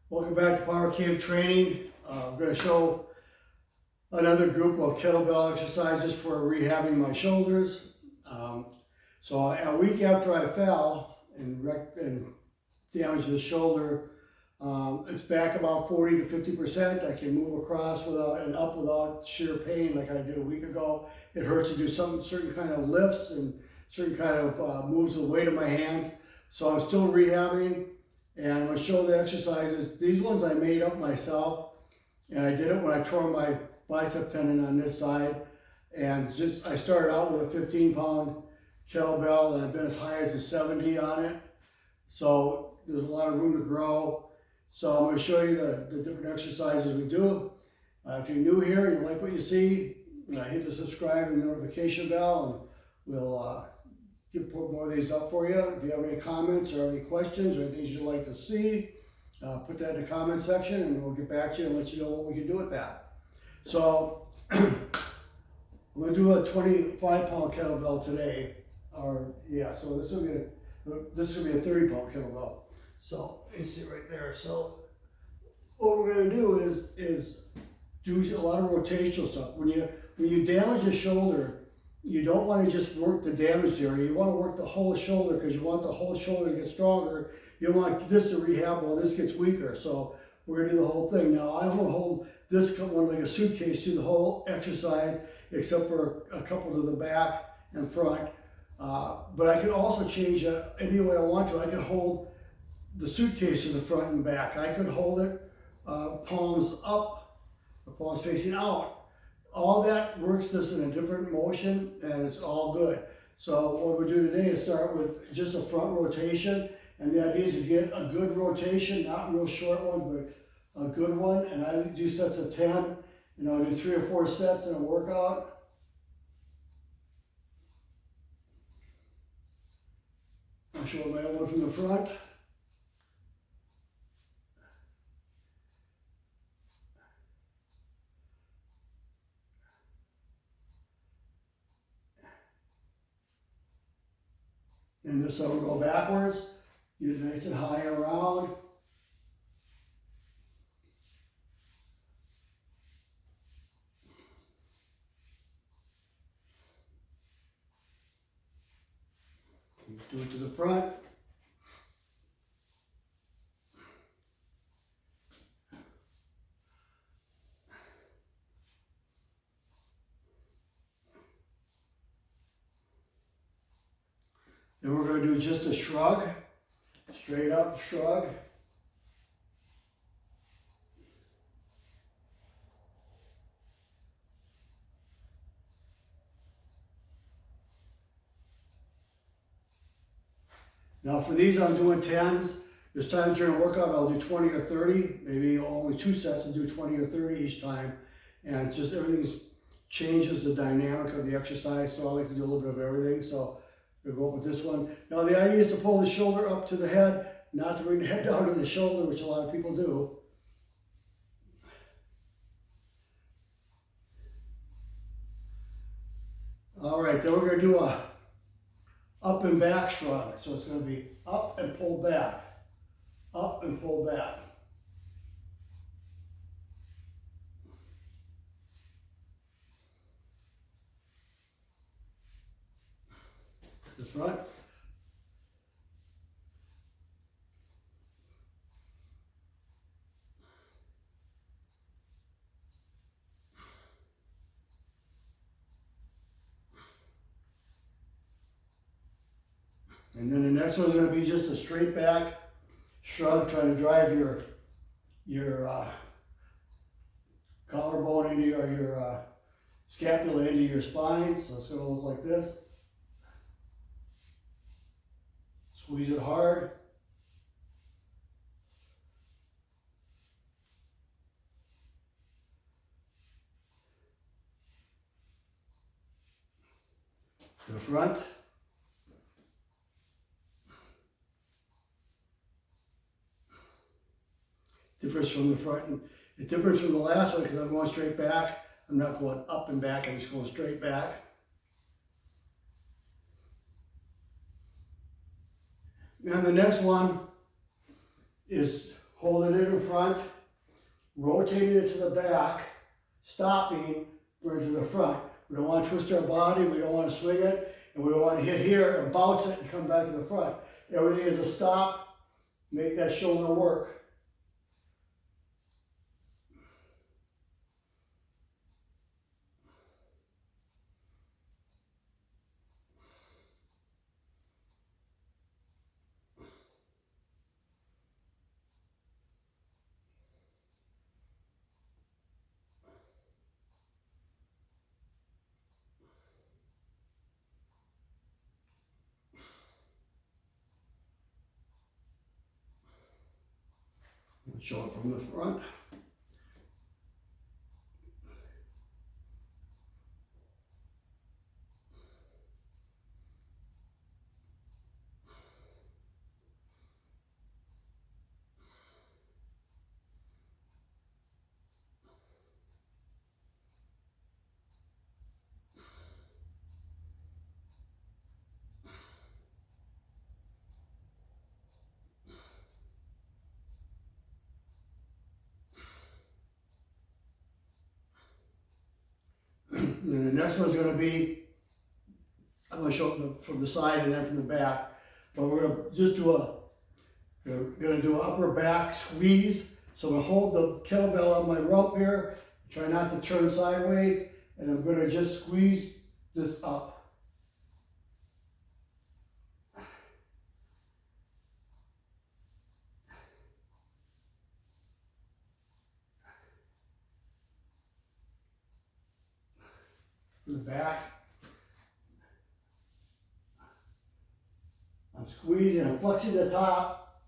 Welcome back to Power Cave Training. I'm going to show another group of kettlebell exercises for rehabbing my shoulders. So a week after I fell and damaged the shoulder, it's back about 40 to 50%. I can move across without sheer pain like I did a week ago. It hurts to do certain kind of lifts and certain kind of moves the weight of my hands. So I'm still rehabbing. And I'm going to show the exercises. These ones I made up myself, and I did it when I tore my bicep tendon on this side. And I started out with a 15-pound kettlebell, and I've been as high as a 70 on it. So there's a lot of room to grow. So I'm going to show you the different exercises we do. If you're new here and you like what you see, hit the subscribe and notification bell, and we'll put more of these up for you. If you have any comments or any questions or things you'd like to see, put that in the comment section and we'll get back to you and let you know what we can do with that. So I'm going to do a 25-pound kettlebell today. So this will be a 30-pound kettlebell. So you see right there. So what we're going to do is do a lot of rotational stuff. When you damage a shoulder, you don't want to just work the damaged area. You want to work the whole shoulder because you want the whole shoulder to get stronger. You don't want this to rehab while this gets weaker. So we're going to do the whole thing. Now, I don't hold this one like a suitcase through the whole exercise, except for a couple to the back and front. But I can also change that any way I want to. I can hold the suitcase to the front and back. I could hold it palms up, the palms facing out. All that works this in a different motion, and it's all good. So what we'll do today is start with just a front rotation, and the idea is to get a good rotation, not a real short one, but a good one. And I do sets of 10, I do 3 or 4 sets in a workout. I'll show my other one from the front. And this one will go backwards, get it nice and high and around. Do it to the front. Then we're going to do just a shrug, straight up shrug. Now for these I'm doing 10s. There's times during a workout I'll do 20 or 30, maybe only 2 sets and do 20 or 30 each time. And it's just everything changes the dynamic of the exercise, so I like to do a little bit of everything. So we'll go up with this one. Now the idea is to pull the shoulder up to the head, not to bring the head down to the shoulder, which a lot of people do. All right, then we're going to do a up and back shrug. So it's going to be up and pull back, up and pull back. The front. And then the next one's going to be just a straight back shrug, trying to drive your collarbone into your scapula into your spine. So it's going to look like this. Squeeze it hard. To the front. Difference from the front, and the difference from the last one, because I'm going straight back. I'm not going up and back, I'm just going straight back. Now the next one is hold it in front, rotating it to the back, stopping, bring it to the front. We don't want to twist our body, we don't want to swing it, and we don't want to hit here and bounce it and come back to the front. Everything is a stop, make that shoulder work. Show it from the front. And then the next one's going to be, I'm going to show it from the side and then from the back. But we're going to just do an upper back squeeze. So I'm going to hold the kettlebell on my rump here, try not to turn sideways, and I'm going to just squeeze this up. From the back. I'm squeezing, I'm flexing the top.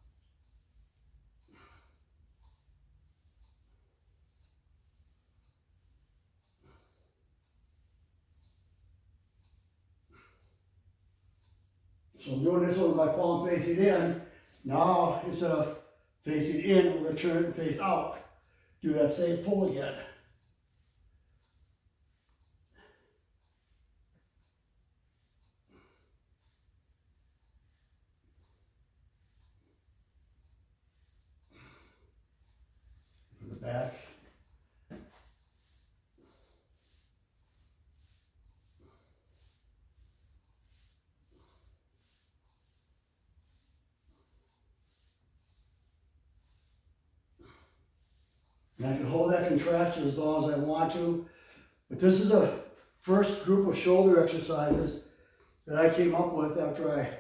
So I'm doing this with my palm facing in. Now, instead of facing in, we're going to turn it and face out. Do that same pull again. From the back. And I can hold that contraction as long as I want to. But this is the first group of shoulder exercises that I came up with after I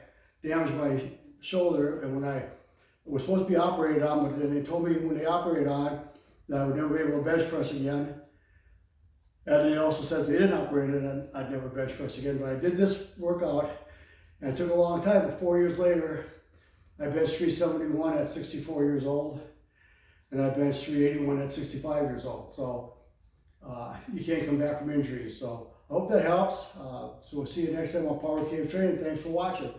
damaged my shoulder. And when I was supposed to be operated on, but then they told me when they operated on that I would never be able to bench press again. And they also said if they didn't operate it, then I'd never bench press again. But I did this workout, and it took a long time. But 4 years later, I benched 371 at 64 years old. And I benched 381 at 65 years old. So you can't come back from injuries. So I hope that helps. So we'll see you next time on Power Cave Training. Thanks for watching.